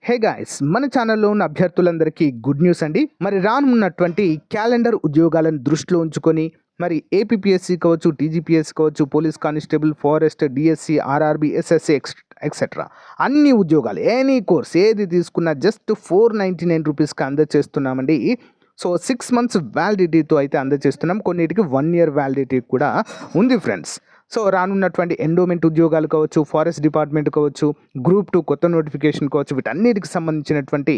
Hey guys, మన ఛానల్లో ఉన్న అభ్యర్థులందరికీ గుడ్ న్యూస్ అండి. మరి రానున్నటువంటి క్యాలెండర్ ఉద్యోగాలను దృష్టిలో ఉంచుకొని మరి ఏపీపీఎస్సీ కావచ్చు, టీజీపీఎస్సీ కావచ్చు, police constable, forest, DSC, RRB, SSC etcetera అన్ని ఉద్యోగాలు ఎనీ కోర్స్ ఏది తీసుకున్నా జస్ట్ 499 రూపీస్కి అందజేస్తున్నామండి. సో 6 మంత్స్ వ్యాలిడిటీతో అయితే అందజేస్తున్నాం. కొన్నిటికి 1 ఇయర్ వ్యాలిడిటీ కూడా ఉంది ఫ్రెండ్స్. సో రానున్నటువంటి ఎండోమెంట్ ఉద్యోగాలు కావచ్చు, ఫారెస్ట్ డిపార్ట్మెంట్ కావచ్చు, గ్రూప్ 2 కొత్త నోటిఫికేషన్ కావచ్చు, వీటన్నిటికి సంబంధించినటువంటి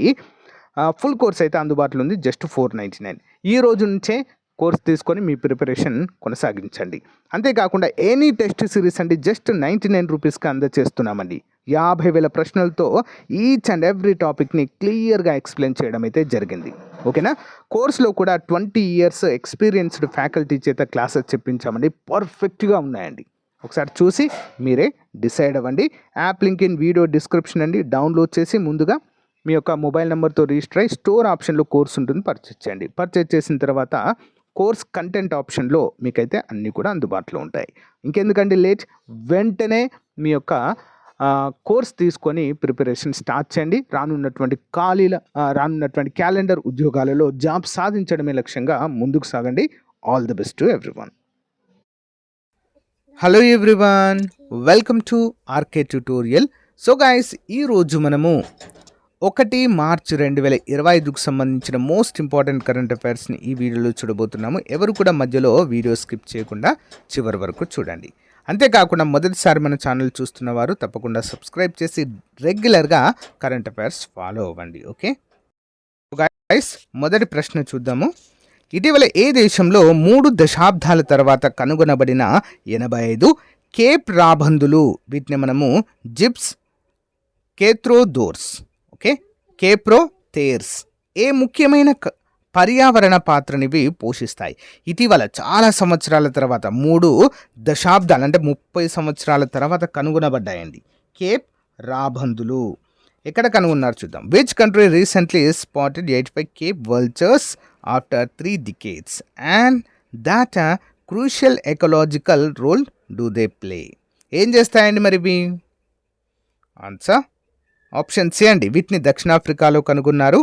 ఫుల్ కోర్స్ అయితే అందుబాటులో ఉంది. జస్ట్ 499. ఈ రోజు నుంచే కోర్స్ తీసుకొని మీ ప్రిపరేషన్ కొనసాగించండి. అంతేకాకుండా ఎనీ టెస్ట్ సిరీస్ అండి జస్ట్ 99 రూపీస్కి అందజేస్తున్నామండి. 50,000 ప్రశ్నలతో ఈచ్ అండ్ ఎవ్రీ టాపిక్ని క్లియర్గా ఎక్స్ప్లెయిన్ చేయడం అయితే జరిగింది. ఓకేనా. కోర్సులో కూడా 20 ఇయర్స్ ఎక్స్పీరియన్స్డ్ ఫ్యాకల్టీ చేత క్లాసెస్ చెప్పించామండి. పర్ఫెక్ట్గా ఉన్నాయండి. ఒకసారి చూసి మీరే డిసైడ్ అవ్వండి. App link in video description అండి. డౌన్లోడ్ చేసి ముందుగా మీ యొక్క మొబైల్ నెంబర్తో రిజిస్టర్ అయ్యి స్టోర్ ఆప్షన్లో కోర్స్ ఉంటుంది, పర్చేజ్ చేయండి. పర్చేజ్ చేసిన తర్వాత కోర్స్ కంటెంట్ ఆప్షన్లో మీకైతే అన్నీ కూడా అందుబాటులో ఉంటాయి. ఇంకెందుకండి లేట్, వెంటనే మీ యొక్క కోర్స్ తీసుకొని ప్రిపరేషన్ స్టార్ట్ చేయండి. రానున్నటువంటి క్యాలెండర్ ఉద్యోగాలలో జాబ్ సాధించడమే లక్ష్యంగా ముందుకు సాగండి. All the best to everyone. Hello everyone, welcome to RK tutorial. So guys, ఈరోజు మనము 1 మార్చ్ 2025కు సంబంధించిన మోస్ట్ ఇంపార్టెంట్ కరెంట్ అఫైర్స్ని ఈ వీడియోలో చూడబోతున్నాము. ఎవరు కూడా మధ్యలో వీడియో స్కిప్ చేయకుండా చివరి వరకు చూడండి. అంతేకాకుండా మొదటిసారి మన ఛానల్ చూస్తున్న వారు తప్పకుండా సబ్స్క్రైబ్ చేసి రెగ్యులర్గా కరెంట్ అఫైర్స్ ఫాలో అవ్వండి. ఓకే గైస్, మొదటి ప్రశ్న చూద్దాము. ఇటీవల ఏ దేశంలో 3 దశాబ్దాల తర్వాత కనుగొనబడిన 85 కేప్ రాబందులు, వీటిని మనము జిప్స్ కేత్రోదోర్స్, ఓకే, కేప్రోథేర్స్, ఏ ముఖ్యమైన పర్యావరణ పాత్రనివి పోషిస్తాయి? ఇటీవల చాలా సంవత్సరాల తర్వాత 3 దశాబ్దాలు అంటే 30 సంవత్సరాల తర్వాత కనుగొనబడ్డాయండి కేప్ రాబందులు. ఎక్కడ కనుగొన్నారు చూద్దాం. Which country recently spotted 85 cape vultures after 3 decades and that crucial ecological role do they play? ఏం చేస్తాయండి మరి ఇవి? ఆన్సర్ ఆప్షన్ సి అండి. వీటిని దక్షిణాఫ్రికాలో కనుగొన్నారు.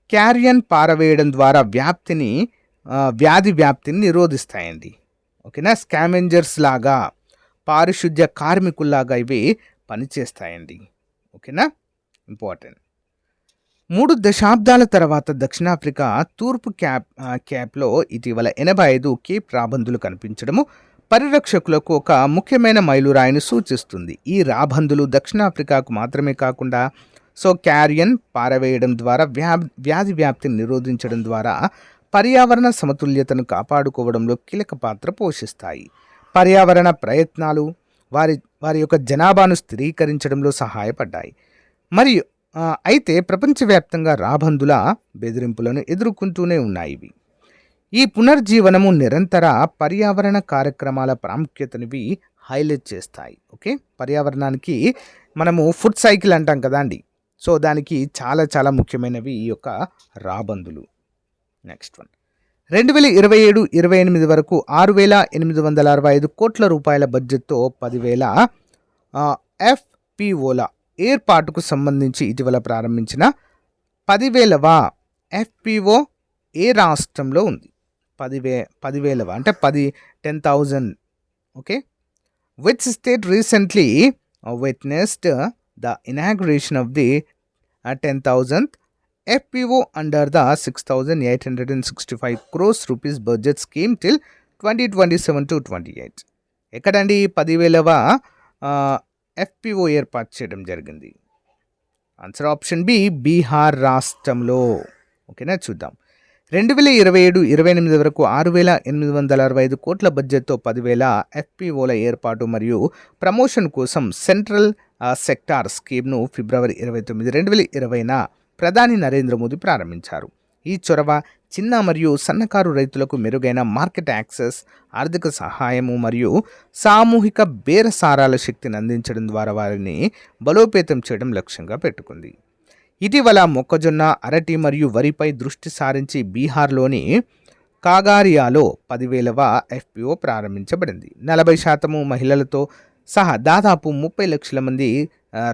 క్యారియన్ పారవేయడం ద్వారా వ్యాధి వ్యాప్తిని నిరోధిస్తాయండి. ఓకేనా. స్కావెంజర్స్ లాగా, పారిశుద్ధ్య కార్మికుల్లాగా ఇవి పనిచేస్తాయండి. ఓకేనా, ఇంపార్టెంట్. 3 దశాబ్దాల తర్వాత దక్షిణాఫ్రికా తూర్పు క్యాప్లో ఇటీవల 85 కేప్ రాబందులు కనిపించడము పరిరక్షకులకు ఒక ముఖ్యమైన మైలురాయిని సూచిస్తుంది. ఈ రాబందులు దక్షిణాఫ్రికాకు మాత్రమే కాకుండా క్యారియన్ పారవేయడం ద్వారా వ్యాధి వ్యాప్తిని నిరోధించడం ద్వారా పర్యావరణ సమతుల్యతను కాపాడుకోవడంలో కీలక పాత్ర పోషిస్తాయి. పర్యావరణ ప్రయత్నాలు వారి యొక్క జనాభాను స్థిరీకరించడంలో సహాయపడ్డాయి. మరియు అయితే ప్రపంచవ్యాప్తంగా రాబందుల బెదిరింపులను ఎదుర్కొంటూనే ఉన్నాయి. ఈ పునర్జీవనము నిరంతర పర్యావరణ కార్యక్రమాల ప్రాముఖ్యతనివి హైలైట్ చేస్తాయి. ఓకే, పర్యావరణానికి మనము ఫుడ్ సైకిల్ అంటాం కదా అండి. సో దానికి చాలా చాలా ముఖ్యమైనవి ఈ యొక్క రాబందులు. Next one. 2027-28 వరకు 6,865 కోట్ల రూపాయల బడ్జెట్తో 10,000 FPOల ఏర్పాటుకు సంబంధించి ఇటీవల ప్రారంభించిన 10,000వ FPO ఏ రాష్ట్రంలో ఉంది? 10,000వ అంటే 10,000. Okay. Which state recently witnessed the inauguration of the 10,000th FPO under the 6,865 crores rupees budget scheme till 2027-28? ఎక్కడండి 10,000వ FPO ఏర్పాటు చేయడం జరిగింది? ఆన్సర్ ఆప్షన్ బి, బీహార్ రాష్ట్రంలో. ఓకేనా, చూద్దాం. 2027-28 వరకు 6,865 కోట్ల బడ్జెట్తో 10,000 FPOల ఏర్పాటు మరియు ప్రమోషన్ కోసం సెంట్రల్ సెక్టార్ స్కీమ్ను ఫిబ్రవరి 29, 2020న ప్రధాని నరేంద్ర మోదీ ప్రారంభించారు. ఈ చొరవ చిన్న మరియు సన్నకారు రైతులకు మెరుగైన మార్కెట్ యాక్సెస్, ఆర్థిక సహాయము మరియు సామూహిక బేరసారాల శక్తిని అందించడం ద్వారా వారిని బలోపేతం చేయడం లక్ష్యంగా పెట్టుకుంది. ఇటీవల మొక్కజొన్న, అరటి మరియు వరిపై దృష్టి సారించి బీహార్లోని కాగారియాలో 10,000వ FPO ప్రారంభించబడింది. 40% మహిళలతో సహా దాదాపు 30 లక్షల మంది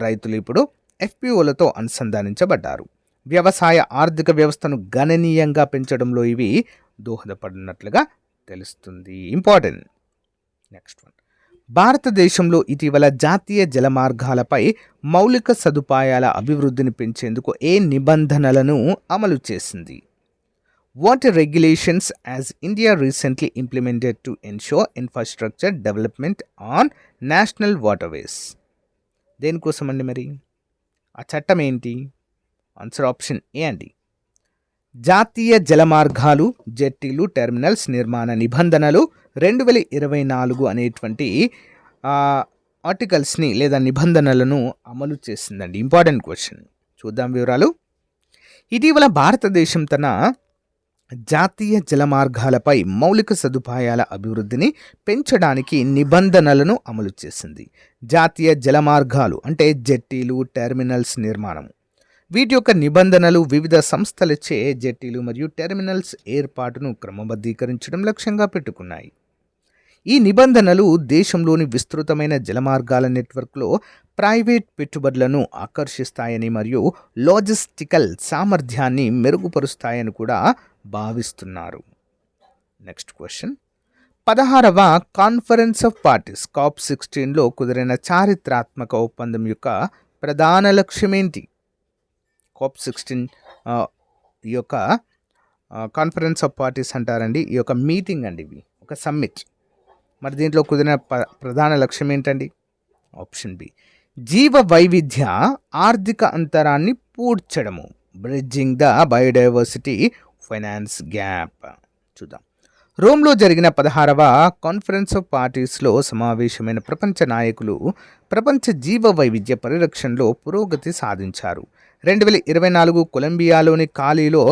రైతులు ఇప్పుడు ఎఫ్పిఓలతో అనుసంధానించబడ్డారు. వ్యవసాయ ఆర్థిక వ్యవస్థను గణనీయంగా పెంచడంలో ఇవి దోహదపడినట్లుగా తెలుస్తుంది. ఇంపార్టెంట్. Next one. భారతదేశంలో ఇటీవల జాతీయ జలమార్గాలపై మౌలిక సదుపాయాల అభివృద్ధిని పెంచేందుకు ఏ నిబంధనలను అమలు చేసింది? What regulations has India recently implemented to ensure infrastructure development on national waterways? దేనికోసమండి మరి ఆ చట్టం ఏంటి? ఆన్సర్ ఆప్షన్ ఏ అండి. జాతీయ జలమార్గాలు, జెట్టీలు, టెర్మినల్స్ నిర్మాణ నిబంధనలు 2024 అనేటువంటి ఆర్టికల్స్ని లేదా నిబంధనలను అమలు చేసిందండి. Important question. చూద్దాం వివరాలు. ఇటీవల భారతదేశం తన జాతీయ జలమార్గాలపై మౌలిక సదుపాయాల అభివృద్ధిని పెంచడానికి నిబంధనలను అమలు చేసింది. జాతీయ జలమార్గాలు అంటే జెట్టీలు, టెర్మినల్స్ నిర్మాణం. వీటి యొక్క నిబంధనలు వివిధ సంస్థలచే జెట్టీలు మరియు టెర్మినల్స్ ఏర్పాటును క్రమబద్ధీకరించడం లక్ష్యంగా పెట్టుకున్నాయి. ఈ నిబంధనలు దేశంలోని విస్తృతమైన జలమార్గాల నెట్వర్క్లో ప్రైవేట్ పెట్టుబడులను ఆకర్షిస్తాయని మరియు లాజిస్టికల్ సామర్థ్యాన్ని మెరుగుపరుస్తాయని కూడా భావిస్తున్నారు. Next question. 16వ కాన్ఫరెన్స్ ఆఫ్ పార్టీస్ COP16లో కుదిరిన చారిత్రాత్మక ఒప్పందం యొక్క ప్రధాన లక్ష్యం ఏంటి? COP16 ఈ యొక్క కాన్ఫరెన్స్ ఆఫ్ పార్టీస్ అంటారండి. ఈ యొక్క మీటింగ్ అండి, ఇవి ఒక సమ్మిట్. మరి దీంట్లో కుదిరిన ప్రధాన లక్ష్యం ఏంటండి? Option B. జీవ వైవిధ్య ఆర్థిక అంతరాన్ని పూడ్చడము, bridging the biodiversity finance gap. చూద్దాం. రోమ్లో జరిగిన 16వ కాన్ఫరెన్స్ ఆఫ్ పార్టీస్లో సమావేశమైన ప్రపంచ నాయకులు ప్రపంచ జీవ వైవిధ్య పరిరక్షణలో పురోగతి సాధించారు. 2024 కొలంబియాలోని కాలీలో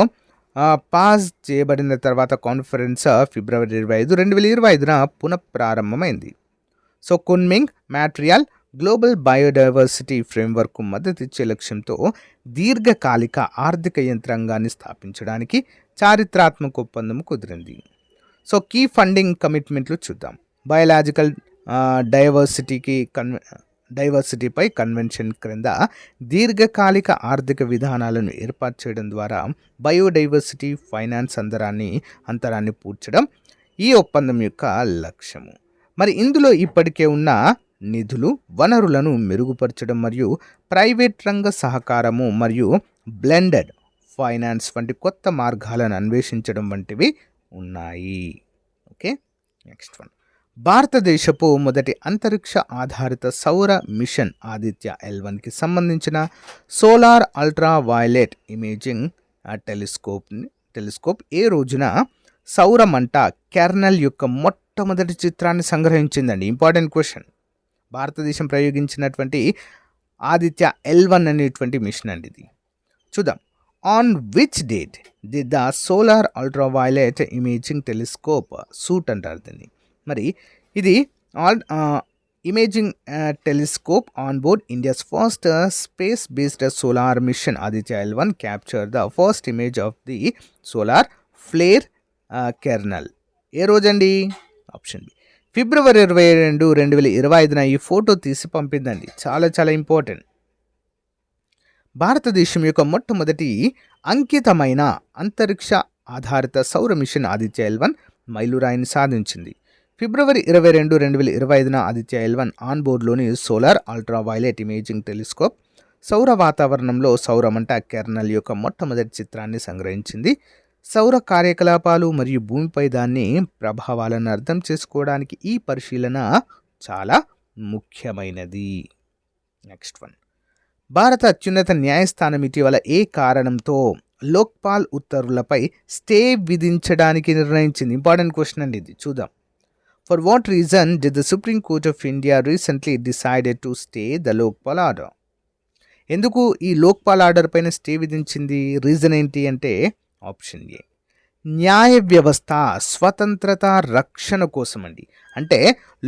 పాస్ చేయబడిన తర్వాత కాన్ఫరెన్స్ ఫిబ్రవరి 25, 2025న పునఃప్రారంభమైంది. So Kunming మ్యాట్రియల్ global biodiversity framework మద్దతు ఇచ్చే లక్ష్యంతో దీర్ఘకాలిక ఆర్థిక యంత్రాంగాన్ని స్థాపించడానికి చారిత్రాత్మక ఒప్పందం కుదిరింది. సో కీ ఫండింగ్ కమిట్మెంట్లు చూద్దాం. బయోలాజికల్ డైవర్సిటీపై కన్వెన్షన్ క్రింద దీర్ఘకాలిక ఆర్థిక విధానాలను ఏర్పాటు చేయడం ద్వారా బయోడైవర్సిటీ ఫైనాన్స్ అంతరాన్ని పూడ్చడం ఈ ఒప్పందం యొక్క లక్ష్యము. మరి ఇందులో ఇప్పటికే ఉన్న నిధులు, వనరులను మెరుగుపరచడం మరియు ప్రైవేట్ రంగ సహకారము మరియు బ్లెండెడ్ ఫైనాన్స్ వంటి కొత్త మార్గాలను అన్వేషించడం వంటివి ఉన్నాయి. ఓకే. Next one. భారతదేశపు మొదటి అంతరిక్ష ఆధారిత సౌర మిషన్ ఆదిత్య L1కి సంబంధించిన solar ultra violet imaging telescope ఏ రోజున సౌరమంట కెర్నల్ యొక్క మొట్టమొదటి చిత్రాన్ని సంగ్రహించిందండి. Important question. భారతదేశం ప్రయోగించినటువంటి ఆదిత్య L1 అనేటువంటి మిషన్ అండి ఇది. చూద్దాం. On which date the the solar ultra violet imaging telescope suite అంటారు దీన్ని. మరి ఇది imaging telescope on board India's first space based solar mission Aditya L1 capture the first image of the solar flare kernel. ఏ రోజండి? Option B. ఫిబ్రవరి 22, 2025న ఈ photo తీసి పంపిందండి. చాలా చాలా ఇంపార్టెంట్. భారతదేశం యొక్క మొట్టమొదటి అంకితమైన అంతరిక్ష ఆధారిత సౌర మిషన్ ఆదిత్య L1 మైలురాయిని సాధించింది. ఫిబ్రవరి 22, 2025న ఆదిత్య L1 ఆన్ బోర్డ్లోని solar ultra violet imaging telescope సౌర వాతావరణంలో సౌరమంట కెర్నల్ యొక్క మొట్టమొదటి చిత్రాన్ని సంగ్రహించింది. సౌర కార్యకలాపాలు మరియు భూమిపై దాని ప్రభావాలను అర్థం చేసుకోవడానికి ఈ పరిశీలన చాలా ముఖ్యమైనది. Next one. భారత అత్యున్నత న్యాయస్థానం ఇటీవల ఏ కారణంతో లోక్పాల్ ఉత్తర్వులపై స్టే విధించడానికి నిర్ణయించింది? ఇంపార్టెంట్ క్వశ్చన్ అండి ఇది. చూద్దాం. For what reason did the supreme court of India recently decided to stay the Lokpal order? ఎందుకు ఈ లోక్పాల్ ఆర్డర్ పైన స్టే విధించింది? రీజన్ ఏంటి అంటే ఆప్షన్ ఏ. న్యాయ వ్యవస్థ స్వతంత్రత రక్షణ కోసం అండి. అంటే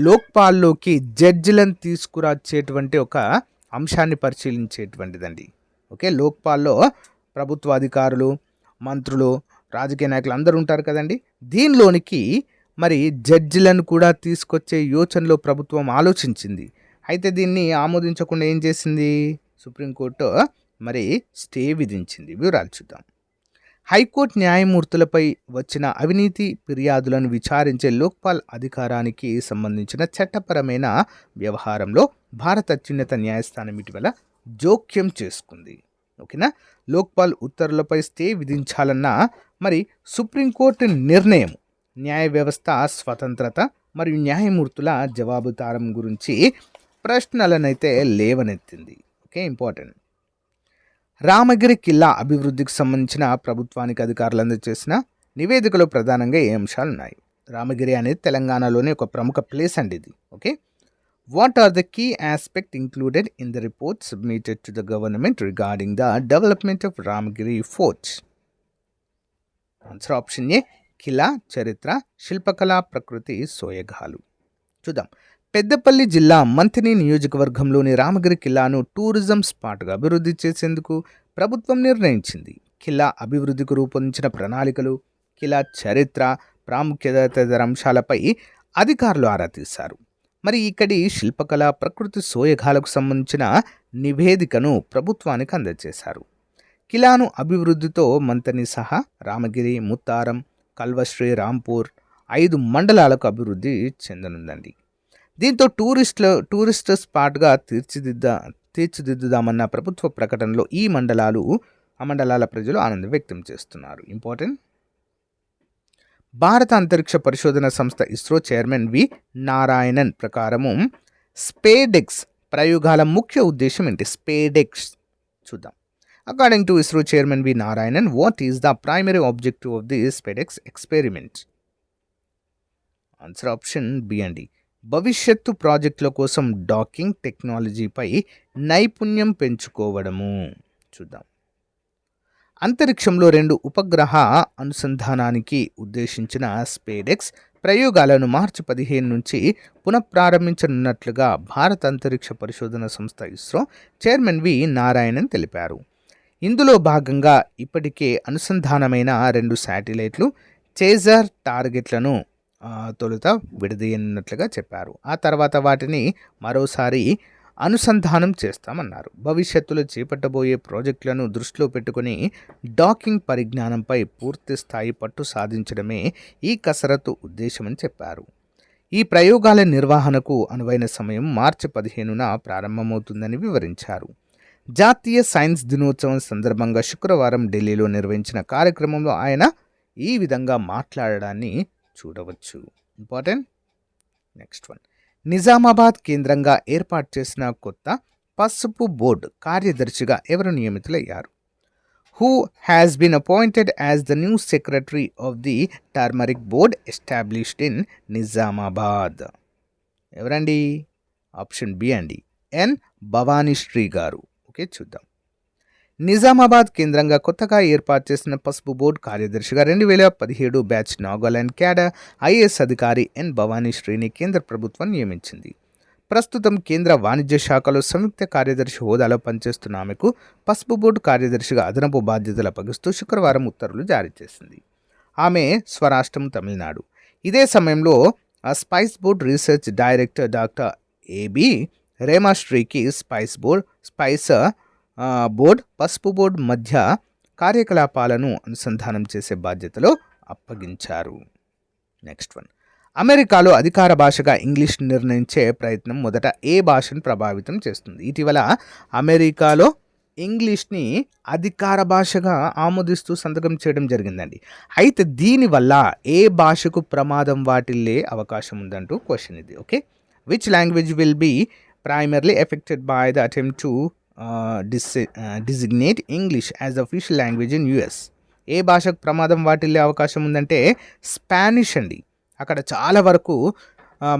లోక్పాల్లోకి జడ్జిలను తీసుకురాచేటువంటి ఒక అంశాన్ని పరిశీలించేటువంటిదండి. ఓకే. లోక్పాల్లో ప్రభుత్వ అధికారులు, మంత్రులు, రాజకీయ నాయకులు అందరూ ఉంటారు కదండి. దీనిలోనికి మరి జడ్జిలను కూడా తీసుకొచ్చే యోచనలో ప్రభుత్వం ఆలోచించింది. అయితే దీన్ని ఆమోదించకుండా ఏం చేసింది? సుప్రీంకోర్టు మరి స్టే విధించింది. వివరాలు చూద్దాం. హైకోర్టు న్యాయమూర్తులపై వచ్చిన అవినీతి ఫిర్యాదులను విచారించే లోక్పాల్ అధికారానికి సంబంధించిన చట్టపరమైన వ్యవహారంలో భారత అత్యున్నత న్యాయస్థానం ఇటీవల జోక్యం చేసుకుంది. ఓకేనా. లోక్పాల్ ఉత్తర్వులపై స్టే విధించాలన్న మరి సుప్రీంకోర్టు నిర్ణయం న్యాయ వ్యవస్థ స్వతంత్రత మరియు న్యాయమూర్తుల జవాబుదారం గురించి ప్రశ్నలనైతే లేవనెత్తింది. Okay, important. రామగిరి కిల్లా అభివృద్ధికి సంబంధించిన ప్రభుత్వానికి అధికారులు అందజేసిన నివేదికలో ప్రధానంగా ఏ అంశాలు ఉన్నాయి? రామగిరి అనేది తెలంగాణలోని ఒక ప్రముఖ ప్లేస్ అండి ఇది. Okay, what are the key aspect included in the report submitted to the government regarding the development of Ramagiri fort? Answer option A కిలా చరిత్ర, శిల్పకళ, ప్రకృతి, సోయగాలు. చూద్దాం. పెద్దపల్లి జిల్లా మంథని నియోజకవర్గంలోని రామగిరి కిల్లాను టూరిజం స్పాట్గా అభివృద్ధి చేసేందుకు ప్రభుత్వం నిర్ణయించింది. కిల్లా అభివృద్ధికి రూపొందించిన ప్రణాళికలు, కిల్లా చరిత్ర, ప్రాముఖ్యత తదితర అంశాలపై అధికారులు ఆరా తీశారు. మరి ఇక్కడి శిల్పకళ, ప్రకృతి, సోయగాలకు సంబంధించిన నివేదికను ప్రభుత్వానికి అందజేశారు. కిలాను అభివృద్ధితో మంథని సహా రామగిరి, ముత్తారం, కల్వశ్రీ, రాంపూర్ 5 మండలాలకు అభివృద్ధి చెందనుందండి. దీంతో టూరిస్ట్ స్పాట్గా తీర్చిదిద్దుదామన్న ప్రభుత్వ ప్రకటనలో ఆ మండలాల ప్రజలు ఆనందం వ్యక్తం చేస్తున్నారు. ఇంపార్టెంట్. భారత అంతరిక్ష పరిశోధన సంస్థ ఇస్రో చైర్మన్ వి నారాయణన్ ప్రకారము స్పేడెక్స్ ప్రయోగాల ముఖ్య ఉద్దేశం ఏంటి? స్పేడెక్స్ చూద్దాం. According to ISRO chairman V Narayanan, what is the primary objective of the SpaDeX experiment? Answer option B అండి. భవిష్యత్తు ప్రాజెక్టుల కోసం డాకింగ్ టెక్నాలజీపై నైపుణ్యం పెంచుకోవడము. చూద్దాం. అంతరిక్షంలో 2 ఉపగ్రహ అనుసంధానానికి ఉద్దేశించిన స్పేడెక్స్ ప్రయోగాలను మార్చి 15 నుంచి పునఃప్రారంభించనున్నట్లుగా భారత అంతరిక్ష పరిశోధన సంస్థ ఇస్రో చైర్మన్ వి నారాయణన్ తెలిపారు. ఇందులో భాగంగా ఇప్పటికే అనుసంధానమైన 2 శాటిలైట్లు చేజర్ టార్గెట్లను తొలుత విడదీయనున్నట్లుగా చెప్పారు. ఆ తర్వాత వాటిని మరోసారి అనుసంధానం చేస్తామన్నారు. భవిష్యత్తులో చేపట్టబోయే ప్రాజెక్టులను దృష్టిలో పెట్టుకుని డాకింగ్ పరిజ్ఞానంపై పూర్తి స్థాయి పట్టు సాధించడమే ఈ కసరత్తు ఉద్దేశమని చెప్పారు. ఈ ప్రయోగాల నిర్వహణకు అనువైన సమయం మార్చి 15న ప్రారంభమవుతుందని వివరించారు. జాతీయ సైన్స్ దినోత్సవం సందర్భంగా శుక్రవారం ఢిల్లీలో నిర్వహించిన కార్యక్రమంలో ఆయన ఈ విధంగా మాట్లాడడాన్ని చూడవచ్చు. ఇంపార్టెంట్. Next one. నిజామాబాద్ కేంద్రంగా ఏర్పాటు చేసిన కొత్త పసుపు బోర్డు కార్యదర్శిగా ఎవరు నియమితులయ్యారు? Who has been appointed as the new secretary of the turmeric board established in Nizamabad? ఎవరండి? ఆప్షన్ బి అండి, ఎన్ భవానీశ్రీ గారు. ఓకే, చూద్దాం. నిజామాబాద్ కేంద్రంగా కొత్తగా ఏర్పాటు చేసిన పసుపు బోర్డు కార్యదర్శిగా 2017 బ్యాచ్ నాగాలాండ్ క్యాడర్ ఐఏఎస్ అధికారి ఎన్ భవానీశ్రీని కేంద్ర ప్రభుత్వం నియమించింది. ప్రస్తుతం కేంద్ర వాణిజ్య శాఖలో సంయుక్త కార్యదర్శి హోదాలో పనిచేస్తున్న ఆమెకు పసుపు బోర్డు కార్యదర్శిగా అదనపు బాధ్యతలు అప్పగిస్తూ శుక్రవారం ఉత్తర్వులు జారీ చేసింది. ఆమె స్వరాష్ట్రం తమిళనాడు. ఇదే సమయంలో spice board research director doctor AB రేమాశ్రీకి స్పైస్ బోర్డ్, పసుపు బోర్డు మధ్య కార్యకలాపాలను అనుసంధానం చేసే బాధ్యతలో అప్పగించారు. Next one. అమెరికాలో అధికార భాషగా ఇంగ్లీష్ నిర్ణయించే ప్రయత్నం మొదట ఏ భాషను ప్రభావితం చేస్తుంది? ఇటీవల అమెరికాలో ఇంగ్లీష్ని అధికార భాషగా ఆమోదిస్తూ సంతకం చేయడం జరిగిందండి. అయితే దీనివల్ల ఏ భాషకు ప్రమాదం వాటిల్లే అవకాశం ఉందంటూ క్వశ్చన్ ఇది. Okay, which language will be primarily affected by the attempt to designate English as the official language in US? ఏ భాషకు ప్రమాదం వాటిల్లే అవకాశం ఉందంటే స్పానిష్ అండి. అక్కడ చాలా వరకు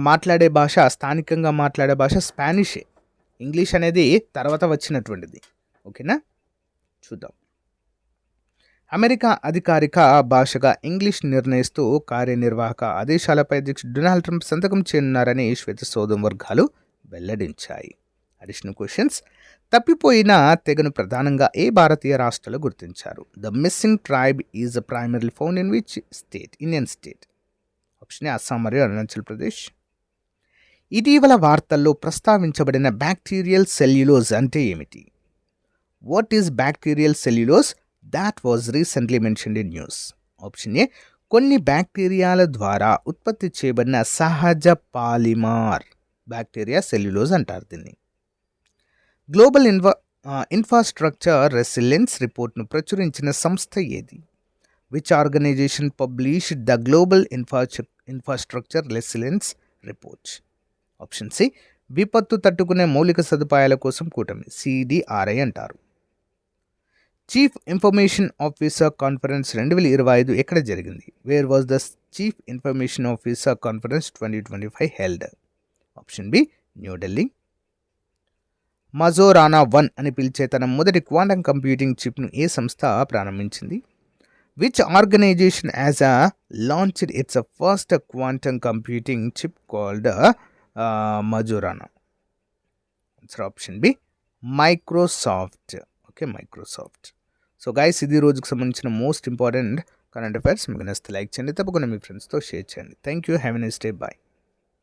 మాట్లాడే భాష, స్థానికంగా మాట్లాడే భాష స్పానిషే. ఇంగ్లీష్ అనేది తర్వాత వచ్చినటువంటిది. ఓకేనా, చూద్దాం. అమెరికా అధికారిక భాషగా ఇంగ్లీష్ నిర్ణయిస్తూ కార్యనిర్వాహక ఆదేశాలపై అధ్యక్షుడు డొనాల్డ్ ట్రంప్ సంతకం చేయనున్నారని శ్వేతసౌధం వర్గాలు వెల్లడించాయి. Additional questions. తప్పిపోయిన తెగను ప్రధానంగా ఏ భారతీయ రాష్ట్రాలు గుర్తించారు? The missing tribe is primary found in which state? Indian state. Option A Assam మరియు అరుణాచల్ ప్రదేశ్. ఇటీవల వార్తల్లో ప్రస్తావించబడిన బ్యాక్టీరియల్ సెల్యులోజ్ అంటే ఏమిటి? What is bacterial cellulose that was recently mentioned in news? Option A, కొన్ని బ్యాక్టీరియాల ద్వారా ఉత్పత్తి చేయబడిన సహజ పాలిమార్ బ్యాక్టీరియా సెల్యులోజ్ అంటారు దీన్ని. గ్లోబల్ ఇన్ఫ్రాస్ట్రక్చర్ రెసిలియన్స్ రిపోర్ట్ను ప్రచురించిన సంస్థ ఏది? Which organization published the global infrastructure resilience report? Option C, విపత్తు తట్టుకునే మౌలిక సదుపాయాల కోసం కూటమి, సిడిఆర్ఐ అంటారు. చీఫ్ ఇన్ఫర్మేషన్ ఆఫీసర్ కాన్ఫరెన్స్ 2025 ఎక్కడ జరిగింది? Where was the chief information officer conference 2025 held? Option B, New Delhi. Majorana 1 అని పిలిచే తన మొదటి క్వాంటమ్ కంప్యూటింగ్ చిప్ను ఏ సంస్థ ప్రారంభించింది? Which organisation has launched its first quantum computing chip called Majorana? Option B, Microsoft. Okay, Microsoft. So guys, ఇది రోజుకు సంబంధించిన మోస్ట్ ఇంపార్టెంట్ కరెంట్ అఫైర్స్. మీకు నచ్చితే లైక్ చేయండి, తప్పకుండా మీ ఫ్రెండ్స్తో షేర్ చేయండి. Thank you, have a nice day, bye.